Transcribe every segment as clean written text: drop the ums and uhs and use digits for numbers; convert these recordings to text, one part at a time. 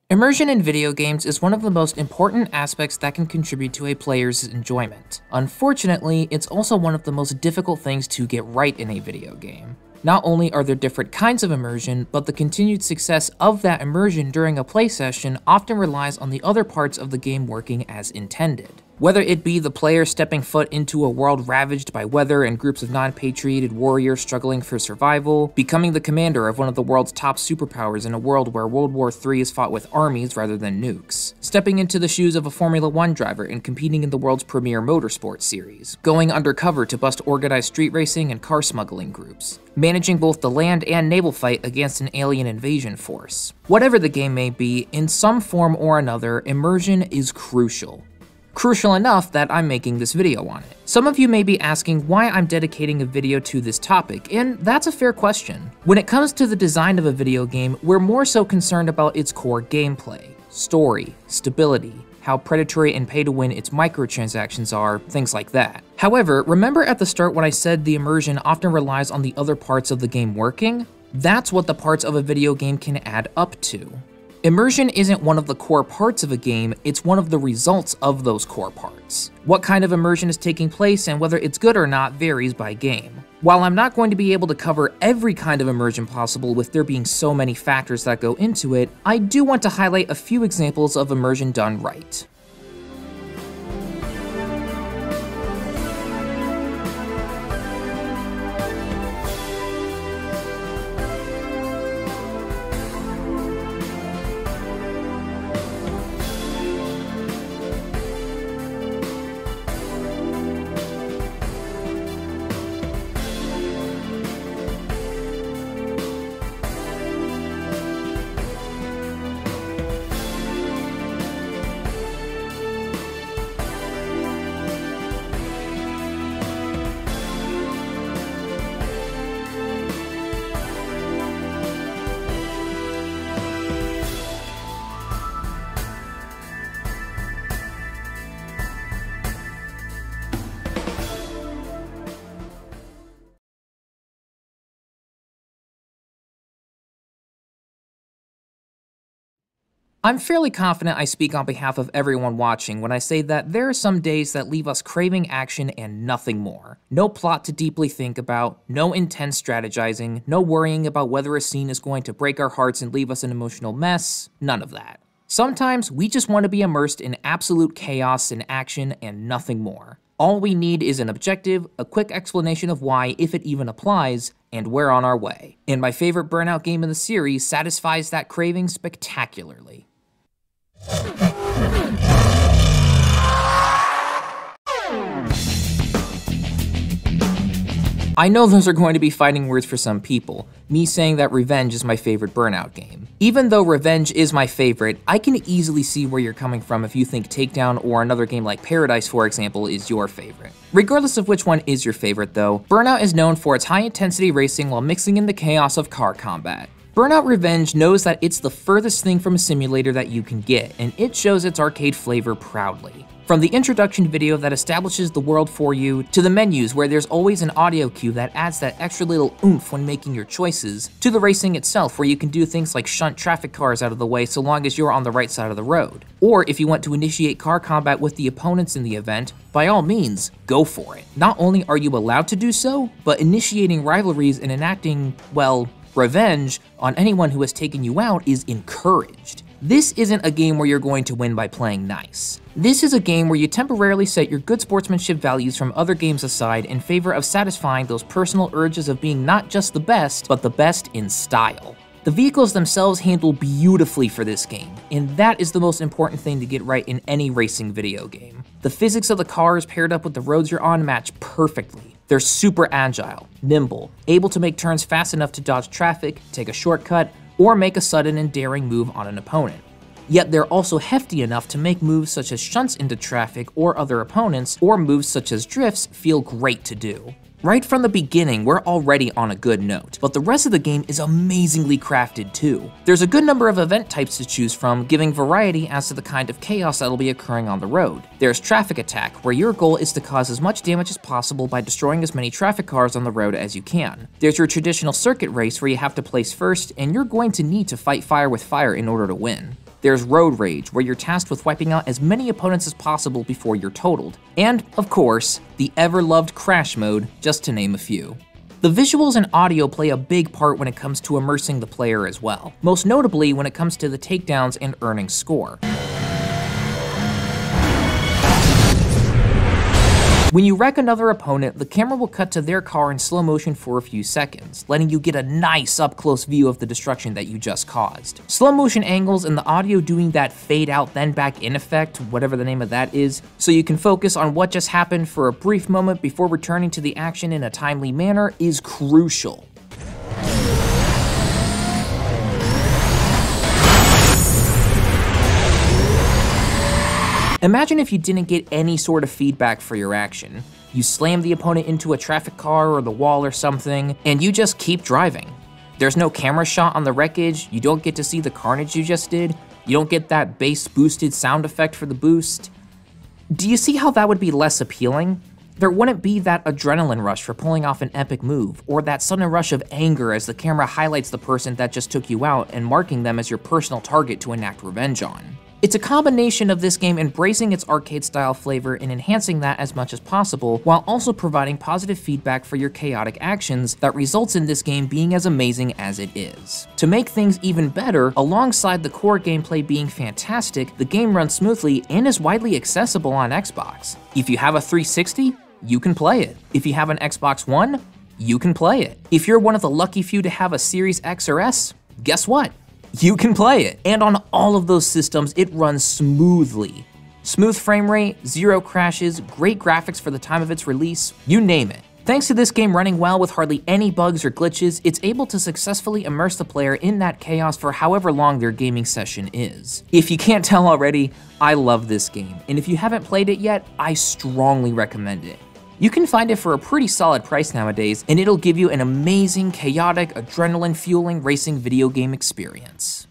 Immersion in video games is one of the most important aspects that can contribute to a player's enjoyment. Unfortunately, it's also one of the most difficult things to get right in a video game. Not only are there different kinds of immersion, but the continued success of that immersion during a play session often relies on the other parts of the game working as intended. Whether it be the player stepping foot into a world ravaged by weather and groups of non-patrioted warriors struggling for survival, becoming the commander of one of the world's top superpowers in a world where World War III is fought with armies rather than nukes, stepping into the shoes of a Formula 1 driver and competing in the world's premier Motorsport series, going undercover to bust organized street racing and car smuggling groups, managing both the land and naval fight against an alien invasion force. Whatever the game may be, in some form or another, immersion is crucial. Crucial enough that I'm making this video on it. Some of you may be asking why I'm dedicating a video to this topic, and that's a fair question. When it comes to the design of a video game, we're more so concerned about its core gameplay, story, stability, how predatory and pay-to-win its microtransactions are, things like that. However, remember at the start when I said the immersion often relies on the other parts of the game working? That's what the parts of a video game can add up to. Immersion isn't one of the core parts of a game, it's one of the results of those core parts. What kind of immersion is taking place and whether it's good or not varies by game. While I'm not going to be able to cover every kind of immersion possible with there being so many factors that go into it, I do want to highlight a few examples of immersion done right. I'm fairly confident I speak on behalf of everyone watching when I say that there are some days that leave us craving action and nothing more. No plot to deeply think about, no intense strategizing, no worrying about whether a scene is going to break our hearts and leave us an emotional mess, none of that. Sometimes we just want to be immersed in absolute chaos and action and nothing more. All we need is an objective, a quick explanation of why, if it even applies, and we're on our way. And my favorite Burnout game in the series satisfies that craving spectacularly. I know those are going to be fighting words for some people, me saying that Revenge is my favorite Burnout game. Even though Revenge is my favorite, I can easily see where you're coming from if you think Takedown or another game like Paradise, for example, is your favorite. Regardless of which one is your favorite though, Burnout is known for its high-intensity racing while mixing in the chaos of car combat. Burnout Revenge knows that it's the furthest thing from a simulator that you can get, and it shows its arcade flavor proudly. From the introduction video that establishes the world for you, to the menus where there's always an audio cue that adds that extra little oomph when making your choices, to the racing itself where you can do things like shunt traffic cars out of the way so long as you're on the right side of the road. Or if you want to initiate car combat with the opponents in the event, by all means, go for it. Not only are you allowed to do so, but initiating rivalries and enacting, well, revenge on anyone who has taken you out is encouraged. This isn't a game where you're going to win by playing nice. This is a game where you temporarily set your good sportsmanship values from other games aside in favor of satisfying those personal urges of being not just the best, but the best in style. The vehicles themselves handle beautifully for this game, and that is the most important thing to get right in any racing video game. The physics of the cars paired up with the roads you're on match perfectly. They're super agile, nimble, able to make turns fast enough to dodge traffic, take a shortcut, or make a sudden and daring move on an opponent. Yet they're also hefty enough to make moves such as shunts into traffic or other opponents, or moves such as drifts feel great to do. Right from the beginning, we're already on a good note, but the rest of the game is amazingly crafted too. There's a good number of event types to choose from, giving variety as to the kind of chaos that'll be occurring on the road. There's traffic attack, where your goal is to cause as much damage as possible by destroying as many traffic cars on the road as you can. There's your traditional circuit race, where you have to place first, and you're going to need to fight fire with fire in order to win. There's Road Rage, where you're tasked with wiping out as many opponents as possible before you're totaled. And, of course, the ever-loved Crash Mode, just to name a few. The visuals and audio play a big part when it comes to immersing the player as well, most notably when it comes to the takedowns and earning score. When you wreck another opponent, the camera will cut to their car in slow motion for a few seconds, letting you get a nice up-close view of the destruction that you just caused. Slow motion angles and the audio doing that fade out then back in effect, whatever the name of that is, so you can focus on what just happened for a brief moment before returning to the action in a timely manner is crucial. Imagine if you didn't get any sort of feedback for your action. You slam the opponent into a traffic car or the wall or something, and you just keep driving. There's no camera shot on the wreckage, you don't get to see the carnage you just did, you don't get that bass boosted sound effect for the boost. Do you see how that would be less appealing? There wouldn't be that adrenaline rush for pulling off an epic move, or that sudden rush of anger as the camera highlights the person that just took you out and marking them as your personal target to enact revenge on. It's a combination of this game embracing its arcade-style flavor and enhancing that as much as possible, while also providing positive feedback for your chaotic actions that results in this game being as amazing as it is. To make things even better, alongside the core gameplay being fantastic, the game runs smoothly and is widely accessible on Xbox. If you have a 360, you can play it. If you have an Xbox One, you can play it. If you're one of the lucky few to have a Series X or S, guess what? You can play it. And on all of those systems, it runs smoothly. Smooth frame rate, zero crashes, great graphics for the time of its release, you name it. Thanks to this game running well with hardly any bugs or glitches, it's able to successfully immerse the player in that chaos for however long their gaming session is. If you can't tell already, I love this game, and if you haven't played it yet, I strongly recommend it. You can find it for a pretty solid price nowadays, and it'll give you an amazing, chaotic, adrenaline-fueling racing video game experience.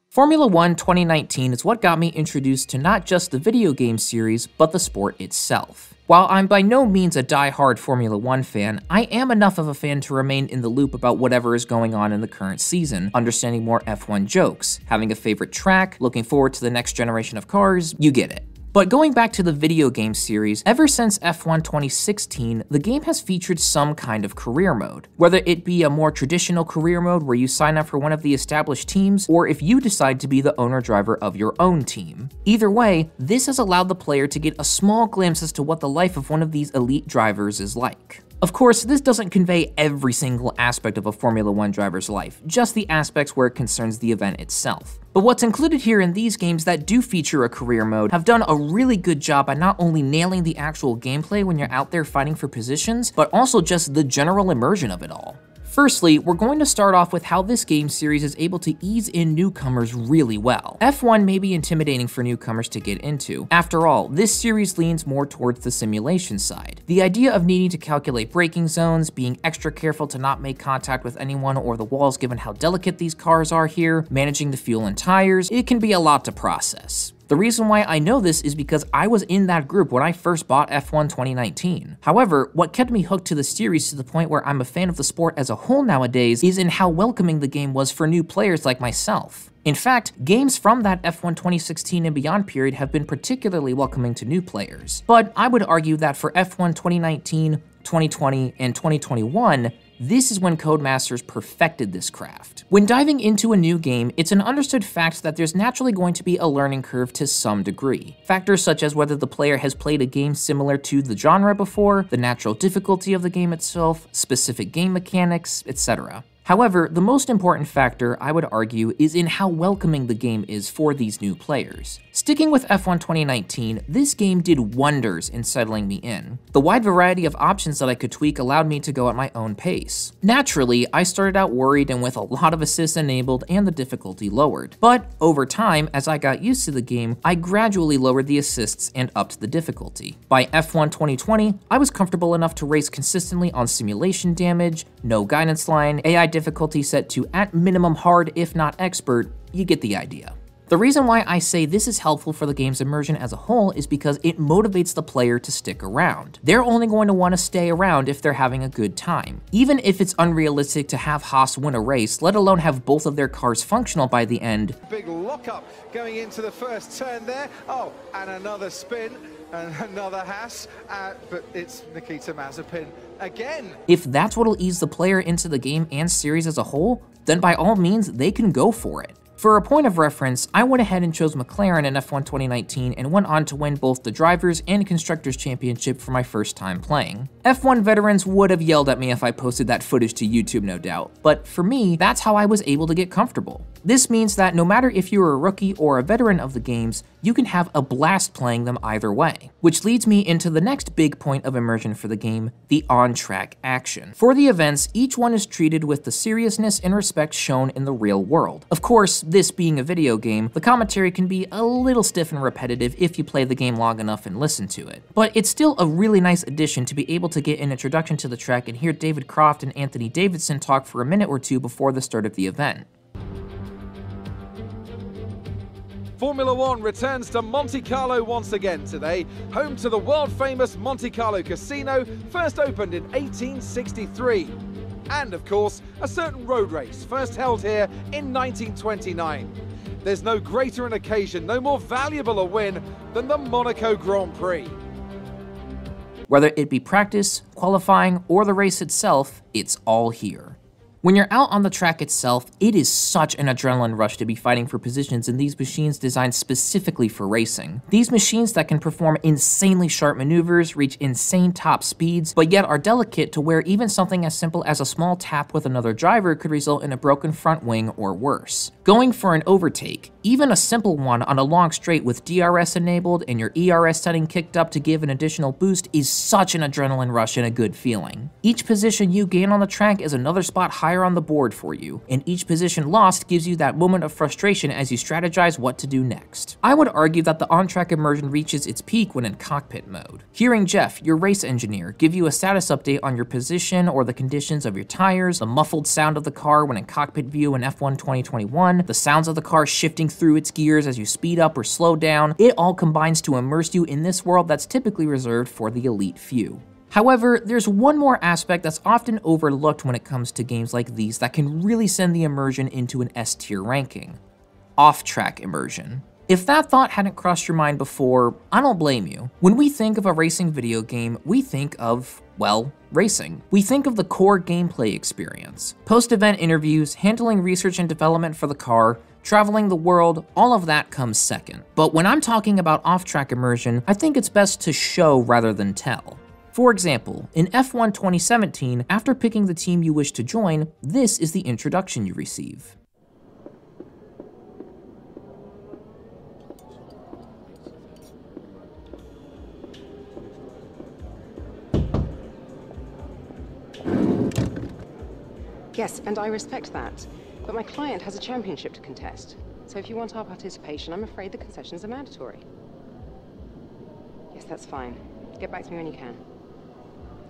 Formula 1 2019 is what got me introduced to not just the video game series, but the sport itself. While I'm by no means a die-hard Formula 1 fan, I am enough of a fan to remain in the loop about whatever is going on in the current season, understanding more F1 jokes, having a favorite track, looking forward to the next generation of cars, you get it. But going back to the video game series, ever since F1 2016, the game has featured some kind of career mode. Whether it be a more traditional career mode where you sign up for one of the established teams, or if you decide to be the owner-driver of your own team. Either way, this has allowed the player to get a small glimpse as to what the life of one of these elite drivers is like. Of course, this doesn't convey every single aspect of a Formula 1 driver's life, just the aspects where it concerns the event itself. But what's included here in these games that do feature a career mode have done a really good job at not only nailing the actual gameplay when you're out there fighting for positions, but also just the general immersion of it all. Firstly, we're going to start off with how this game series is able to ease in newcomers really well. F1 may be intimidating for newcomers to get into. After all, this series leans more towards the simulation side. The idea of needing to calculate braking zones, being extra careful to not make contact with anyone or the walls given how delicate these cars are here, managing the fuel and tires, it can be a lot to process. The reason why I know this is because I was in that group when I first bought F1 2019. However, what kept me hooked to the series to the point where I'm a fan of the sport as a whole nowadays is in how welcoming the game was for new players like myself. In fact, games from that F1 2016 and beyond period have been particularly welcoming to new players. But I would argue that for F1 2019, 2020, and 2021, this is when Codemasters perfected this craft. When diving into a new game, it's an understood fact that there's naturally going to be a learning curve to some degree. Factors such as whether the player has played a game similar to the genre before, the natural difficulty of the game itself, specific game mechanics, etc. However, the most important factor, I would argue, is in how welcoming the game is for these new players. Sticking with F1 2019, this game did wonders in settling me in. The wide variety of options that I could tweak allowed me to go at my own pace. Naturally, I started out worried and with a lot of assists enabled and the difficulty lowered. But over time, as I got used to the game, I gradually lowered the assists and upped the difficulty. By F1 2020, I was comfortable enough to race consistently on simulation damage, no guidance line, AI difficulty set to at minimum hard if not expert, you get the idea. The reason why I say this is helpful for the game's immersion as a whole is because it motivates the player to stick around. They're only going to want to stay around if they're having a good time. Even if it's unrealistic to have Haas win a race, let alone have both of their cars functional by the end. Big lockup going into the first turn there. Oh, and another spin. And another Haas, but it's Nikita Mazepin again. If that's what'll ease the player into the game and series as a whole, then by all means, they can go for it. For a point of reference, I went ahead and chose McLaren in F1 2019 and went on to win both the Drivers' and Constructors' Championship for my first time playing. F1 veterans would have yelled at me if I posted that footage to YouTube, no doubt, but for me, that's how I was able to get comfortable. This means that no matter if you're a rookie or a veteran of the games, you can have a blast playing them either way. Which leads me into the next big point of immersion for the game, the on-track action. For the events, each one is treated with the seriousness and respect shown in the real world. Of course, this being a video game, the commentary can be a little stiff and repetitive if you play the game long enough and listen to it. But it's still a really nice addition to be able to get an introduction to the track and hear David Croft and Anthony Davidson talk for a minute or two before the start of the event. Formula One returns to Monte Carlo once again today, home to the world-famous Monte Carlo Casino, first opened in 1863. And, of course, a certain road race, first held here in 1929. There's no greater an occasion, no more valuable a win than the Monaco Grand Prix. Whether it be practice, qualifying, or the race itself, it's all here. When you're out on the track itself, it is such an adrenaline rush to be fighting for positions in these machines designed specifically for racing. These machines that can perform insanely sharp maneuvers, reach insane top speeds, but yet are delicate to where even something as simple as a small tap with another driver could result in a broken front wing or worse. Going for an overtake, even a simple one on a long straight with DRS enabled and your ERS setting kicked up to give an additional boost, is such an adrenaline rush and a good feeling. Each position you gain on the track is another spot higher on the board for you, and each position lost gives you that moment of frustration as you strategize what to do next. I would argue that the on-track immersion reaches its peak when in cockpit mode. Hearing Jeff, your race engineer, give you a status update on your position or the conditions of your tires, the muffled sound of the car when in cockpit view in F1 2021, the sounds of the car shifting through its gears as you speed up or slow down, it all combines to immerse you in this world that's typically reserved for the elite few. However, there's one more aspect that's often overlooked when it comes to games like these that can really send the immersion into an S-tier ranking: off-track immersion. If that thought hadn't crossed your mind before, I don't blame you. When we think of a racing video game, we think of, well, racing. We think of the core gameplay experience. Post-event interviews, handling research and development for the car, traveling the world, all of that comes second. But when I'm talking about off-track immersion, I think it's best to show rather than tell. For example, in F1 2017, after picking the team you wish to join, this is the introduction you receive. Yes, and I respect that, but my client has a championship to contest. So if you want our participation, I'm afraid the concessions are mandatory. Yes, that's fine. Get back to me when you can.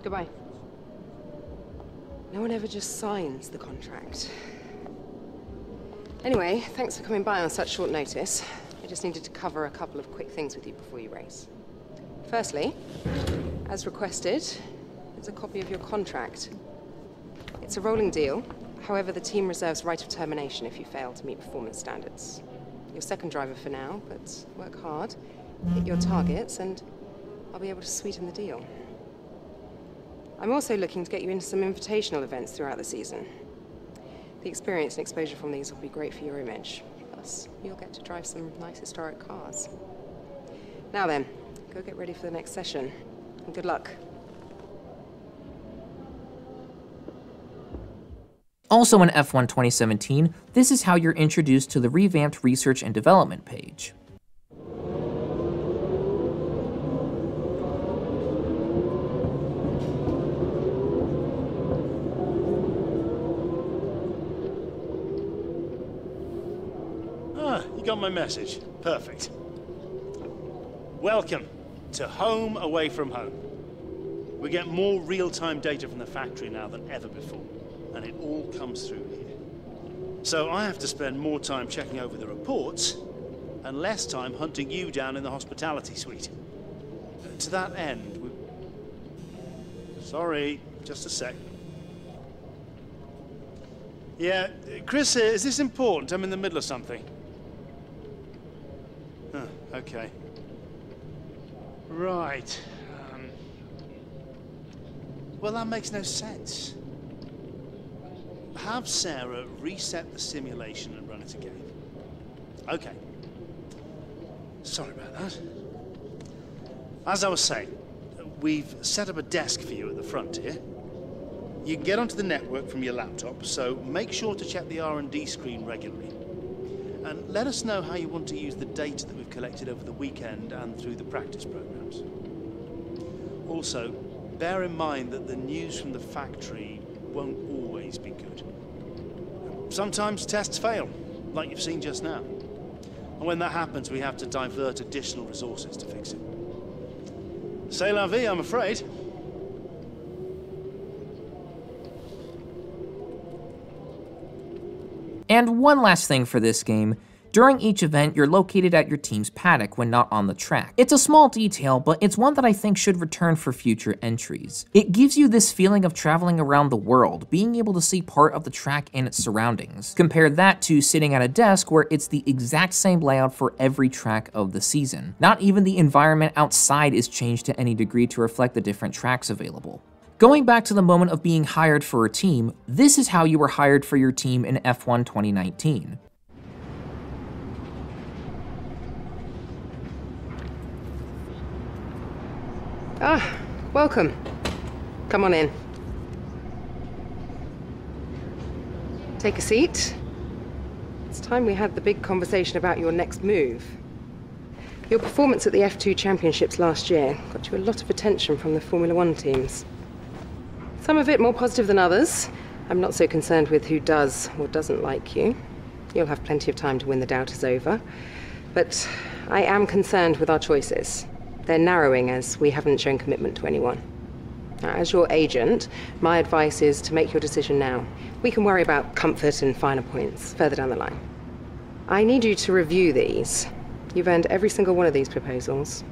Goodbye. No one ever just signs the contract. Anyway, thanks for coming by on such short notice. I just needed to cover a couple of quick things with you before you race. Firstly, as requested, there's a copy of your contract. It's a rolling deal. However, the team reserves right of termination if you fail to meet performance standards. You're second driver for now, but work hard, hit your targets, and I'll be able to sweeten the deal. I'm also looking to get you into some invitational events throughout the season. The experience and exposure from these will be great for your image. Plus, you'll get to drive some nice historic cars. Now then, go get ready for the next session, and good luck. Also in F1 2017, this is how you're introduced to the revamped research and development page. You got my message. Perfect. Welcome to home away from home. We get more real-time data from the factory now than ever before, and it all comes through here. So I have to spend more time checking over the reports and less time hunting you down in the hospitality suite. To that end, Sorry, just a sec. Yeah, Chris, is this important? I'm in the middle of something. Oh, okay. Right. Well, that makes no sense. Have Sarah reset the simulation and run it again. Okay. Sorry about that. As I was saying, we've set up a desk for you at the front here. You can get onto the network from your laptop, so make sure to check the R&D screen regularly. And let us know how you want to use the data that we've collected over the weekend and through the practice programs. Also, bear in mind that the news from the factory won't always be good. Sometimes tests fail, like you've seen just now. And when that happens, we have to divert additional resources to fix it. C'est la vie, I'm afraid. And one last thing for this game. During each event, you're located at your team's paddock when not on the track. It's a small detail, but it's one that I think should return for future entries. It gives you this feeling of traveling around the world, being able to see part of the track and its surroundings. Compare that to sitting at a desk where it's the exact same layout for every track of the season. Not even the environment outside is changed to any degree to reflect the different tracks available. Going back to the moment of being hired for a team, this is how you were hired for your team in F1 2019. Ah, welcome. Come on in. Take a seat. It's time we had the big conversation about your next move. Your performance at the F2 Championships last year got you a lot of attention from the Formula One teams. Some of it more positive than others. I'm not so concerned with who does or doesn't like you. You'll have plenty of time to win the doubters over. But I am concerned with our choices. They're narrowing as we haven't shown commitment to anyone. Now, as your agent, my advice is to make your decision now. We can worry about comfort and finer points further down the line. I need you to review these. You've earned every single one of these proposals.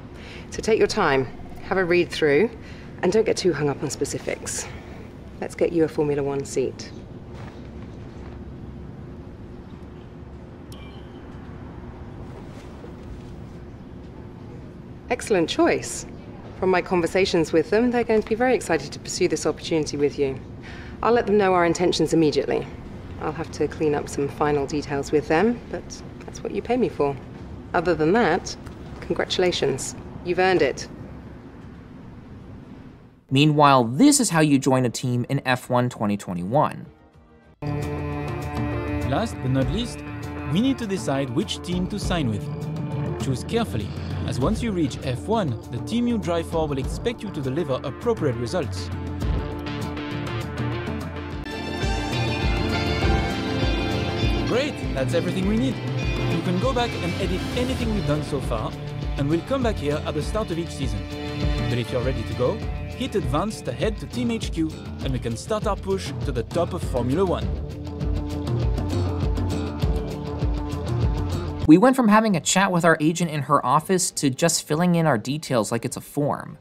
So take your time, have a read through, and don't get too hung up on specifics. Let's get you a Formula One seat. Excellent choice. From my conversations with them, they're going to be very excited to pursue this opportunity with you. I'll let them know our intentions immediately. I'll have to clean up some final details with them, but that's what you pay me for. Other than that, congratulations. You've earned it. Meanwhile, this is how you join a team in F1 2021. Last but not least, we need to decide which team to sign with. Choose carefully, as once you reach F1, the team you drive for will expect you to deliver appropriate results. Great, that's everything we need. You can go back and edit anything we've done so far, and we'll come back here at the start of each season. But if you're ready to go, hit Advance to head to Team HQ, and we can start our push to the top of Formula One. We went from having a chat with our agent in her office to just filling in our details like it's a form.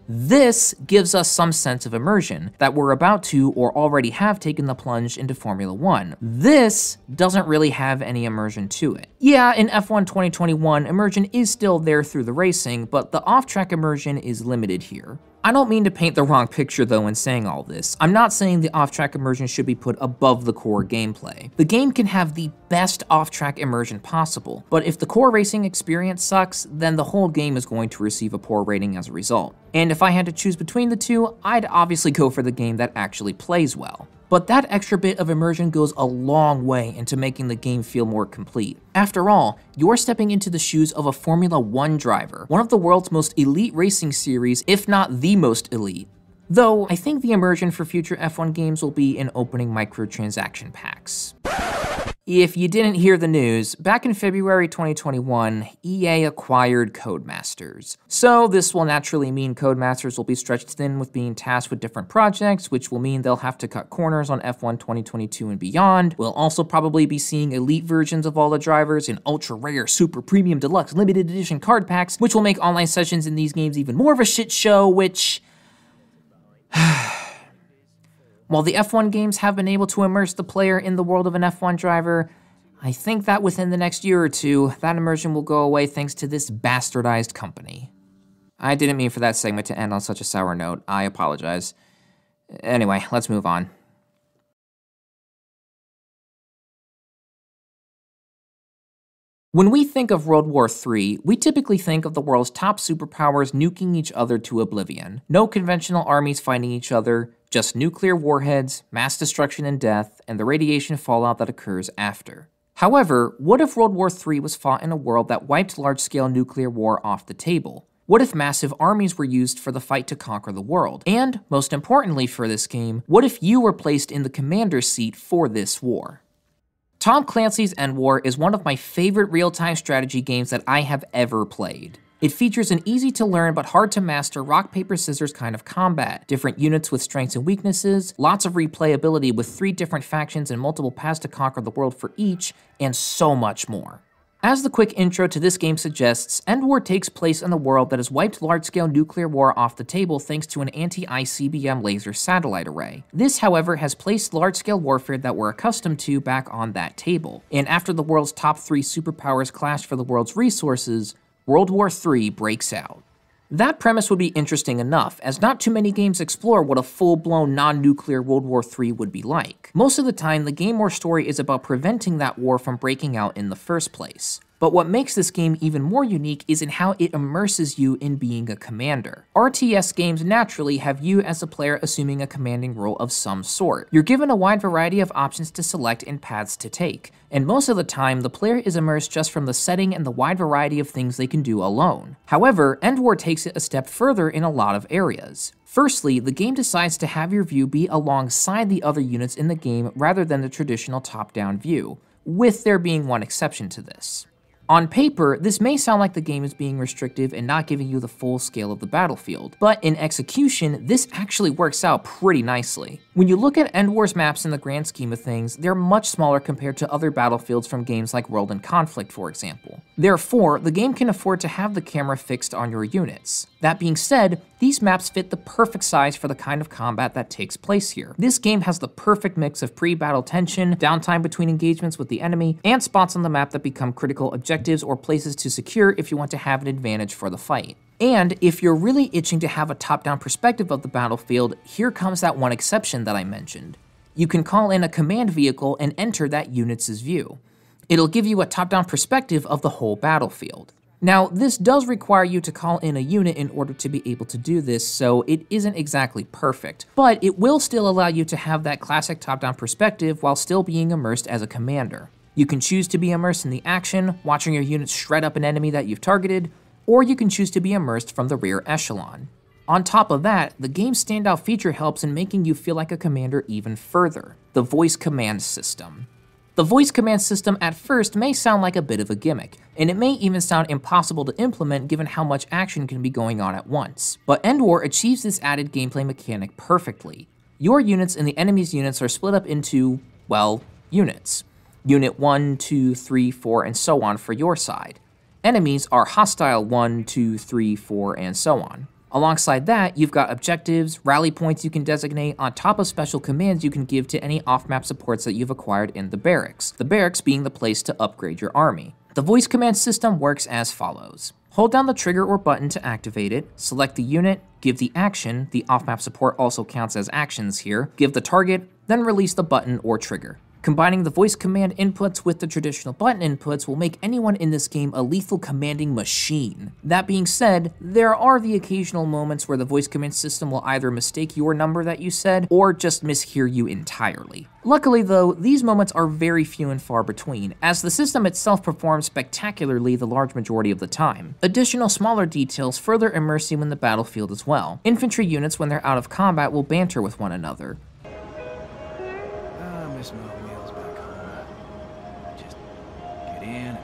This gives us some sense of immersion, that we're about to or already have taken the plunge into Formula One. This doesn't really have any immersion to it. Yeah, in F1 2021, immersion is still there through the racing, but the off-track immersion is limited here. I don't mean to paint the wrong picture though in saying all this. I'm not saying the off-track immersion should be put above the core gameplay. The game can have the best off-track immersion possible, but if the core racing experience sucks, then the whole game is going to receive a poor rating as a result. And if I had to choose between the two, I'd obviously go for the game that actually plays well. But that extra bit of immersion goes a long way into making the game feel more complete. After all, you're stepping into the shoes of a Formula One driver, one of the world's most elite racing series, if not the most elite. Though, I think the immersion for future F1 games will be in opening microtransaction packs. If you didn't hear the news, back in February 2021, EA acquired Codemasters. So this will naturally mean Codemasters will be stretched thin with being tasked with different projects, which will mean they'll have to cut corners on F1 2022 and beyond. We'll also probably be seeing elite versions of all the drivers in ultra rare, super premium, deluxe, limited edition card packs, which will make online sessions in these games even more of a shit show, which... While the F1 games have been able to immerse the player in the world of an F1 driver, I think that within the next year or two, that immersion will go away thanks to this bastardized company. I didn't mean for that segment to end on such a sour note. I apologize. Anyway, let's move on. When we think of World War III, we typically think of the world's top superpowers nuking each other to oblivion. No conventional armies fighting each other, just nuclear warheads, mass destruction and death, and the radiation fallout that occurs after. However, what if World War III was fought in a world that wiped large-scale nuclear war off the table? What if massive armies were used for the fight to conquer the world? And, most importantly for this game, what if you were placed in the commander's seat for this war? Tom Clancy's Endwar is one of my favorite real-time strategy games that I have ever played. It features an easy-to-learn but hard-to-master rock-paper-scissors kind of combat, different units with strengths and weaknesses, lots of replayability with 3 different factions and multiple paths to conquer the world for each, and so much more. As the quick intro to this game suggests, Endwar takes place in a world that has wiped large-scale nuclear war off the table thanks to an anti-ICBM laser satellite array. This, however, has placed large-scale warfare that we're accustomed to back on that table, and after the world's top 3 superpowers clash for the world's resources, World War III breaks out. That premise would be interesting enough, as not too many games explore what a full-blown non-nuclear World War III would be like. Most of the time, the game or story is about preventing that war from breaking out in the first place. But what makes this game even more unique is in how it immerses you in being a commander. RTS games naturally have you as a player assuming a commanding role of some sort. You're given a wide variety of options to select and paths to take, and most of the time the player is immersed just from the setting and the wide variety of things they can do alone. However, Endwar takes it a step further in a lot of areas. Firstly, the game decides to have your view be alongside the other units in the game rather than the traditional top-down view, with there being one exception to this. On paper, this may sound like the game is being restrictive and not giving you the full scale of the battlefield, but in execution, this actually works out pretty nicely. When you look at Endwar's maps in the grand scheme of things, they're much smaller compared to other battlefields from games like World and Conflict, for example. Therefore, the game can afford to have the camera fixed on your units. That being said, these maps fit the perfect size for the kind of combat that takes place here. This game has the perfect mix of pre-battle tension, downtime between engagements with the enemy, and spots on the map that become critical objectives or places to secure if you want to have an advantage for the fight. And if you're really itching to have a top-down perspective of the battlefield, here comes that one exception that I mentioned. You can call in a command vehicle and enter that unit's view. It'll give you a top-down perspective of the whole battlefield. Now, this does require you to call in a unit in order to be able to do this, so it isn't exactly perfect, but it will still allow you to have that classic top-down perspective while still being immersed as a commander. You can choose to be immersed in the action, watching your units shred up an enemy that you've targeted, or you can choose to be immersed from the rear echelon. On top of that, the game's standout feature helps in making you feel like a commander even further: the voice command system. The voice command system at first may sound like a bit of a gimmick, and it may even sound impossible to implement given how much action can be going on at once. But Endwar achieves this added gameplay mechanic perfectly. Your units and the enemy's units are split up into, well, units. Unit 1, 2, 3, 4, and so on for your side. Enemies are hostile 1, 2, 3, 4, and so on. Alongside that, you've got objectives, rally points you can designate, on top of special commands you can give to any off-map supports that you've acquired in the barracks. The barracks being the place to upgrade your army. The voice command system works as follows. Hold down the trigger or button to activate it, select the unit, give the action, the off-map support also counts as actions here, give the target, then release the button or trigger. Combining the voice command inputs with the traditional button inputs will make anyone in this game a lethal commanding machine. That being said, there are the occasional moments where the voice command system will either mistake your number that you said, or just mishear you entirely. Luckily though, these moments are very few and far between, as the system itself performs spectacularly the large majority of the time. Additional smaller details further immerse you in the battlefield as well. Infantry units, when they're out of combat, will banter with one another. in.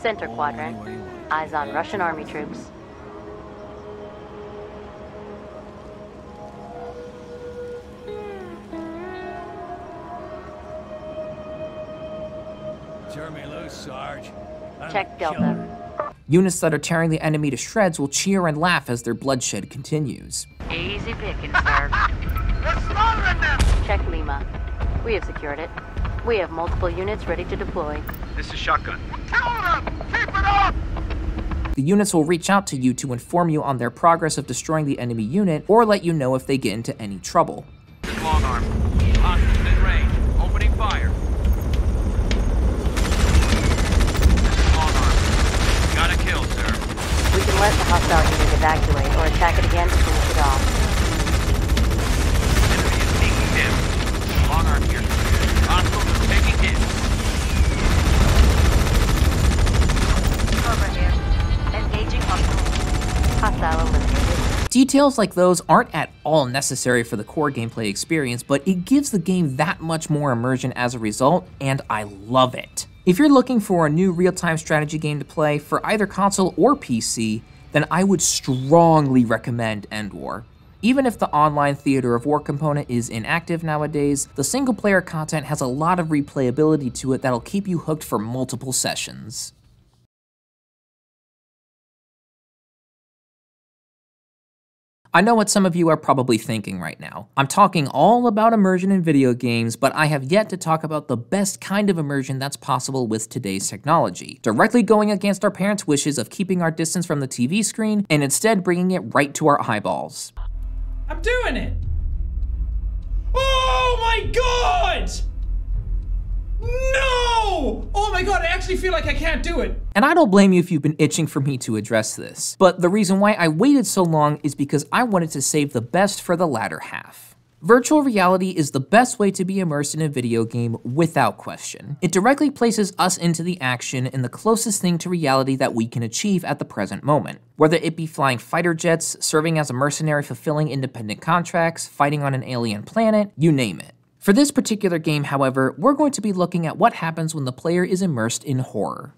Center Go quadrant. anywhere you want. Eyes on Russian army troops. Turn me loose, Sarge. I'm Check a Delta. killer. Units that are tearing the enemy to shreds will cheer and laugh as their bloodshed continues. Easy picking, sir. We're slaughtering them! Check Lima. We have secured it. We have multiple units ready to deploy. This is Shotgun. Kill them! Keep it up! The units will reach out to you to inform you on their progress of destroying the enemy unit, or let you know if they get into any trouble. This long arm. Hostiles in range. Opening fire. This is long arm. Got a kill, sir. We can let the hostile unit evacuate or attack it again to finish it off. Enemy is taking damage. Long arm here. Hostiles are taking hits. Over here. Engaging hostile. Hostile eliminated. Details like those aren't at all necessary for the core gameplay experience, but it gives the game that much more immersion as a result, and I love it. If you're looking for a new real-time strategy game to play for either console or PC, then I would strongly recommend Endwar. Even if the online theater of war component is inactive nowadays, the single-player content has a lot of replayability to it that'll keep you hooked for multiple sessions. I know what some of you are probably thinking right now. I'm talking all about immersion in video games, but I have yet to talk about the best kind of immersion that's possible with today's technology. Directly going against our parents' wishes of keeping our distance from the TV screen, and instead bringing it right to our eyeballs. I'm doing it! Oh my god! No! Oh my god, I actually feel like I can't do it. And I don't blame you if you've been itching for me to address this, but the reason why I waited so long is because I wanted to save the best for the latter half. Virtual reality is the best way to be immersed in a video game without question. It directly places us into the action and the closest thing to reality that we can achieve at the present moment. Whether it be flying fighter jets, serving as a mercenary fulfilling independent contracts, fighting on an alien planet, you name it. For this particular game, however, we're going to be looking at what happens when the player is immersed in horror.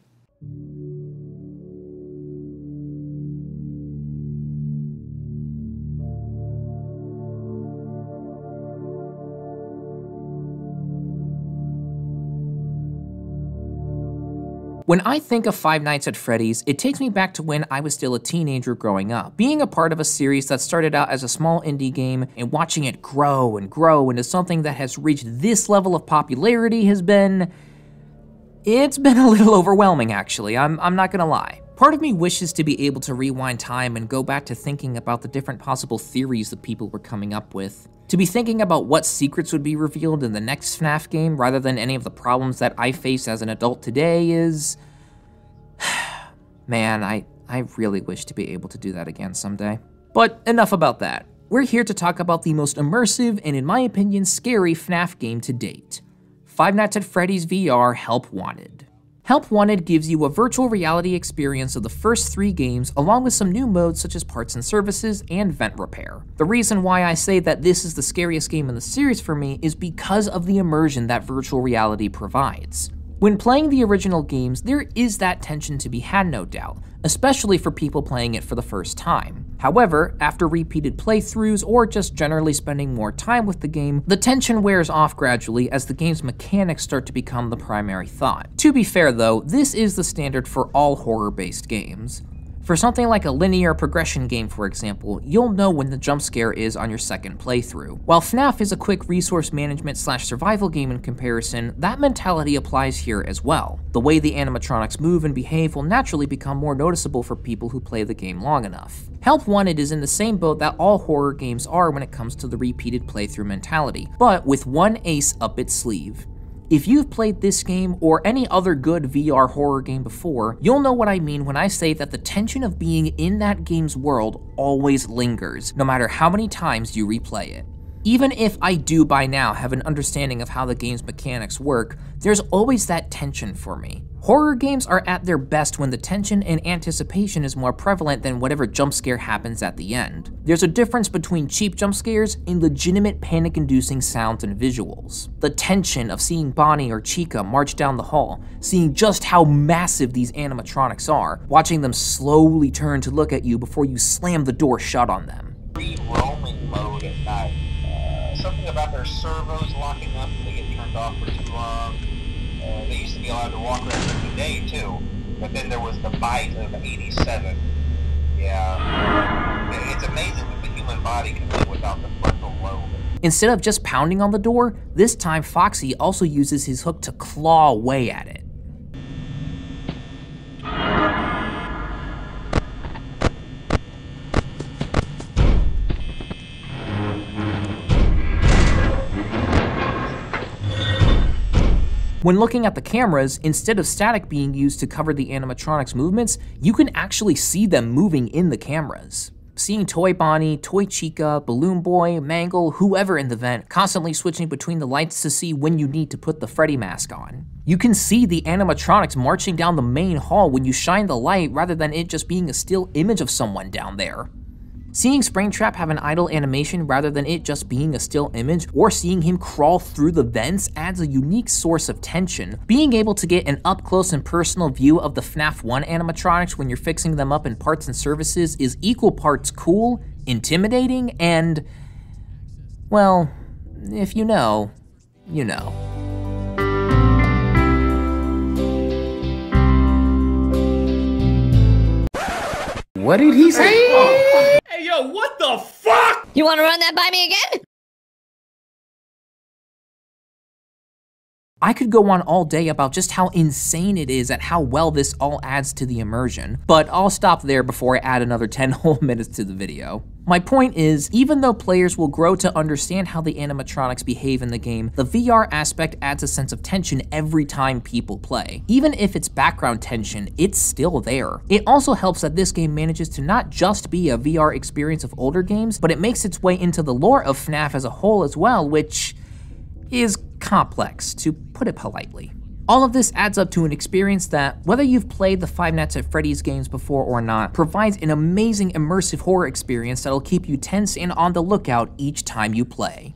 When I think of Five Nights at Freddy's, it takes me back to when I was still a teenager growing up. Being a part of a series that started out as a small indie game and watching it grow and grow into something that has reached this level of popularity has been... it's been a little overwhelming, actually, I'm not gonna lie. Part of me wishes to be able to rewind time and go back to thinking about the different possible theories that people were coming up with. To be thinking about what secrets would be revealed in the next FNAF game rather than any of the problems that I face as an adult today is... man, I really wish to be able to do that again someday. But enough about that. We're here to talk about the most immersive and, in my opinion, scary FNAF game to date. Five Nights at Freddy's VR Help Wanted. Help Wanted gives you a virtual reality experience of the first 3 games along with some new modes such as parts and services and vent repair. The reason why I say that this is the scariest game in the series for me is because of the immersion that virtual reality provides. When playing the original games, there is that tension to be had, no doubt, especially for people playing it for the first time. However, after repeated playthroughs or just generally spending more time with the game, the tension wears off gradually as the game's mechanics start to become the primary thought. To be fair though, this is the standard for all horror-based games. For something like a linear progression game, for example, you'll know when the jump scare is on your second playthrough. While FNAF is a quick resource management / survival game in comparison, that mentality applies here as well. The way the animatronics move and behave will naturally become more noticeable for people who play the game long enough. Help Wanted is in the same boat that all horror games are when it comes to the repeated playthrough mentality, but with one ace up its sleeve. If you've played this game or any other good VR horror game before, you'll know what I mean when I say that the tension of being in that game's world always lingers, no matter how many times you replay it. Even if I do by now have an understanding of how the game's mechanics work, there's always that tension for me. Horror games are at their best when the tension and anticipation is more prevalent than whatever jump scare happens at the end. There's a difference between cheap jump scares and legitimate panic-inducing sounds and visuals. The tension of seeing Bonnie or Chica march down the hall, seeing just how massive these animatronics are, watching them slowly turn to look at you before you slam the door shut on them. Free roaming mode at night. Something about their servos locking up and they get turned off for too long. They used to be allowed to walk around every day too, but then there was the bite of 87. Yeah, it's amazing that the human body can live without the frontal lobe. Instead of just pounding on the door, this time Foxy also uses his hook to claw away at it. When looking at the cameras, instead of static being used to cover the animatronics' movements, you can actually see them moving in the cameras. Seeing Toy Bonnie, Toy Chica, Balloon Boy, Mangle, whoever in the vent, constantly switching between the lights to see when you need to put the Freddy mask on. You can see the animatronics marching down the main hall when you shine the light rather than it just being a still image of someone down there. Seeing Springtrap have an idle animation rather than it just being a still image, or seeing him crawl through the vents adds a unique source of tension. Being able to get an up-close and personal view of the FNAF 1 animatronics when you're fixing them up in parts and services is equal parts cool, intimidating, and, well, if you know, you know. What did he say? Hey, yo, what the fuck? You want to run that by me again? I could go on all day about just how insane it is at how well this all adds to the immersion, but I'll stop there before I add another 10 whole minutes to the video. My point is, even though players will grow to understand how the animatronics behave in the game, the VR aspect adds a sense of tension every time people play. Even if it's background tension, it's still there. It also helps that this game manages to not just be a VR experience of older games, but it makes its way into the lore of FNAF as a whole as well, which is complex, to put it politely. All of this adds up to an experience that, whether you've played the Five Nights at Freddy's games before or not, provides an amazing immersive horror experience that'll keep you tense and on the lookout each time you play.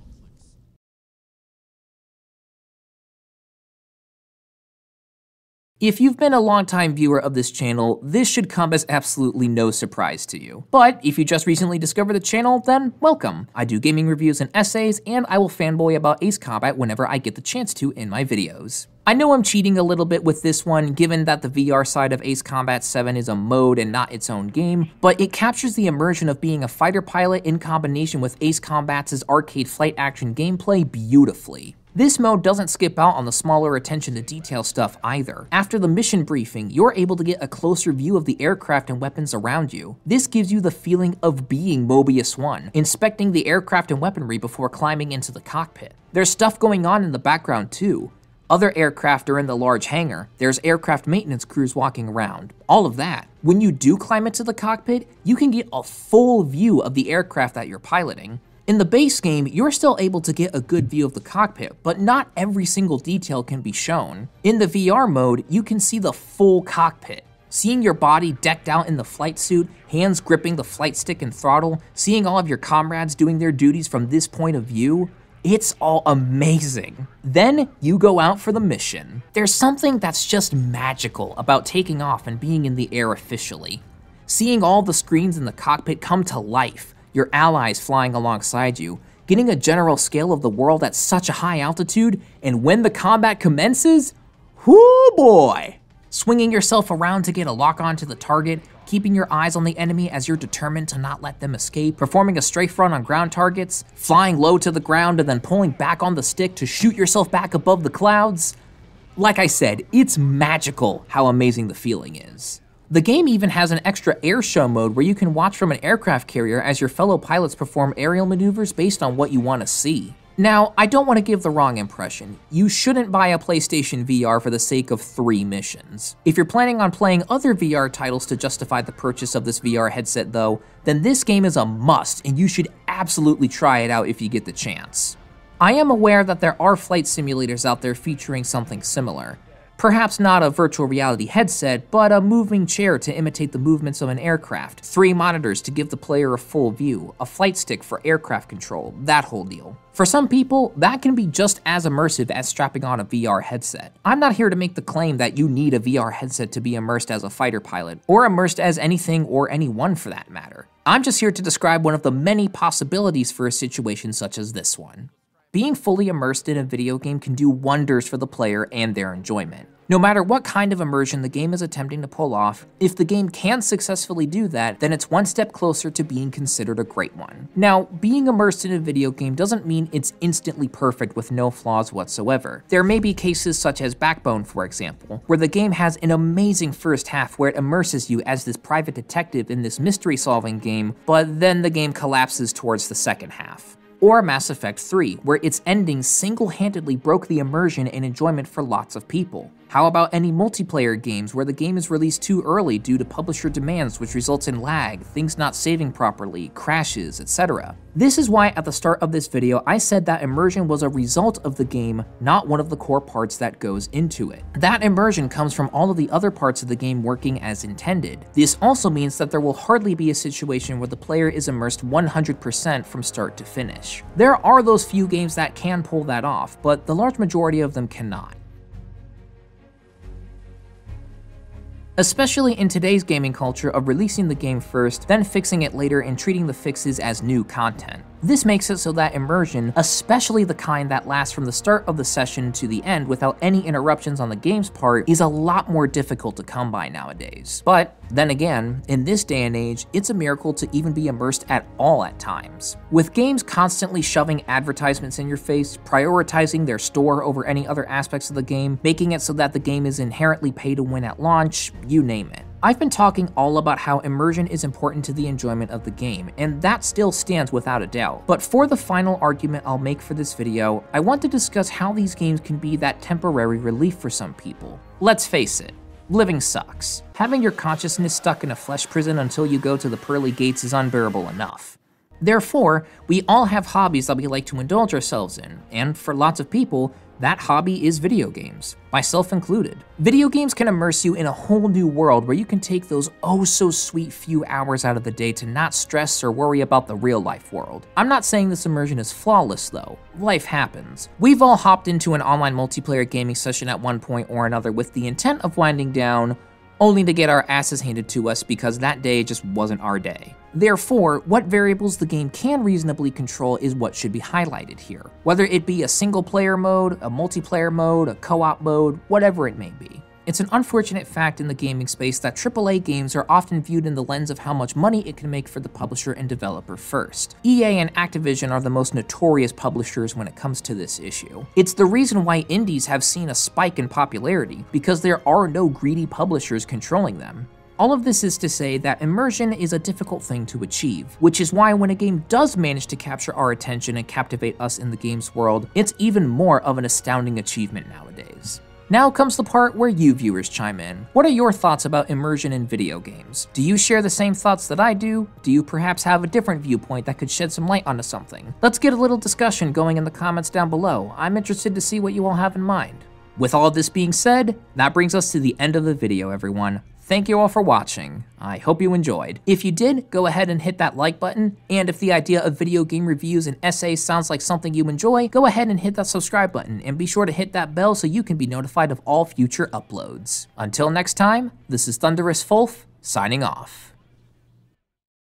If you've been a longtime viewer of this channel, this should come as absolutely no surprise to you. But if you just recently discovered the channel, then welcome. I do gaming reviews and essays, and I will fanboy about Ace Combat whenever I get the chance to in my videos. I know I'm cheating a little bit with this one, given that the VR side of Ace Combat 7 is a mode and not its own game, but it captures the immersion of being a fighter pilot in combination with Ace Combat's arcade flight action gameplay beautifully. This mode doesn't skip out on the smaller attention to detail stuff either. After the mission briefing, you're able to get a closer view of the aircraft and weapons around you. This gives you the feeling of being Mobius 1, inspecting the aircraft and weaponry before climbing into the cockpit. There's stuff going on in the background too. Other aircraft are in the large hangar, there's aircraft maintenance crews walking around, all of that. When you do climb into the cockpit, you can get a full view of the aircraft that you're piloting. In the base game, you're still able to get a good view of the cockpit, but not every single detail can be shown. In the VR mode, you can see the full cockpit. Seeing your body decked out in the flight suit, hands gripping the flight stick and throttle, seeing all of your comrades doing their duties from this point of view, it's all amazing. Then you go out for the mission. There's something that's just magical about taking off and being in the air officially. Seeing all the screens in the cockpit come to life, your allies flying alongside you, getting a general scale of the world at such a high altitude, and when the combat commences, whoo boy! Swinging yourself around to get a lock on to the target, keeping your eyes on the enemy as you're determined to not let them escape, performing a strafe run on ground targets, flying low to the ground and then pulling back on the stick to shoot yourself back above the clouds. Like I said, it's magical how amazing the feeling is. The game even has an extra air show mode where you can watch from an aircraft carrier as your fellow pilots perform aerial maneuvers based on what you want to see. Now, I don't want to give the wrong impression. You shouldn't buy a PlayStation VR for the sake of 3 missions. If you're planning on playing other VR titles to justify the purchase of this VR headset though, then this game is a must and you should absolutely try it out if you get the chance. I am aware that there are flight simulators out there featuring something similar. Perhaps not a virtual reality headset, but a moving chair to imitate the movements of an aircraft, 3 monitors to give the player a full view, a flight stick for aircraft control, that whole deal. For some people, that can be just as immersive as strapping on a VR headset. I'm not here to make the claim that you need a VR headset to be immersed as a fighter pilot, or immersed as anything or anyone for that matter. I'm just here to describe one of the many possibilities for a situation such as this one. Being fully immersed in a video game can do wonders for the player and their enjoyment. No matter what kind of immersion the game is attempting to pull off, if the game can successfully do that, then it's one step closer to being considered a great one. Now, being immersed in a video game doesn't mean it's instantly perfect with no flaws whatsoever. There may be cases such as Backbone, for example, where the game has an amazing first half where it immerses you as this private detective in this mystery-solving game, but then the game collapses towards the second half. Or Mass Effect 3, where its ending single-handedly broke the immersion and enjoyment for lots of people. How about any multiplayer games where the game is released too early due to publisher demands, which results in lag, things not saving properly, crashes, etc. This is why at the start of this video I said that immersion was a result of the game, not one of the core parts that goes into it. That immersion comes from all of the other parts of the game working as intended. This also means that there will hardly be a situation where the player is immersed 100% from start to finish. There are those few games that can pull that off, but the large majority of them cannot. Especially in today's gaming culture of releasing the game first, then fixing it later and treating the fixes as new content. This makes it so that immersion, especially the kind that lasts from the start of the session to the end without any interruptions on the game's part, is a lot more difficult to come by nowadays. But then again, in this day and age, it's a miracle to even be immersed at all at times. With games constantly shoving advertisements in your face, prioritizing their store over any other aspects of the game, making it so that the game is inherently pay to win at launch, you name it. I've been talking all about how immersion is important to the enjoyment of the game, and that still stands without a doubt. But for the final argument I'll make for this video, I want to discuss how these games can be that temporary relief for some people. Let's face it, living sucks. Having your consciousness stuck in a flesh prison until you go to the pearly gates is unbearable enough. Therefore, we all have hobbies that we like to indulge ourselves in, and for lots of people, that hobby is video games, myself included. Video games can immerse you in a whole new world where you can take those oh so sweet few hours out of the day to not stress or worry about the real life world. I'm not saying this immersion is flawless though, life happens. We've all hopped into an online multiplayer gaming session at one point or another with the intent of winding down, only to get our asses handed to us because that day just wasn't our day. Therefore, what variables the game can reasonably control is what should be highlighted here. Whether it be a single player mode, a multiplayer mode, a co-op mode, whatever it may be. It's an unfortunate fact in the gaming space that AAA games are often viewed in the lens of how much money it can make for the publisher and developer first. EA and Activision are the most notorious publishers when it comes to this issue. It's the reason why indies have seen a spike in popularity, because there are no greedy publishers controlling them. All of this is to say that immersion is a difficult thing to achieve, which is why when a game does manage to capture our attention and captivate us in the game's world, it's even more of an astounding achievement nowadays. Now comes the part where you viewers chime in. What are your thoughts about immersion in video games? Do you share the same thoughts that I do? Do you perhaps have a different viewpoint that could shed some light onto something? Let's get a little discussion going in the comments down below. I'm interested to see what you all have in mind. With all this being said, that brings us to the end of the video, everyone. Thank you all for watching. I hope you enjoyed. If you did, go ahead and hit that like button, and if the idea of video game reviews and essays sounds like something you enjoy, go ahead and hit that subscribe button, and be sure to hit that bell so you can be notified of all future uploads. Until next time, this is Thunderous Fulf, signing off.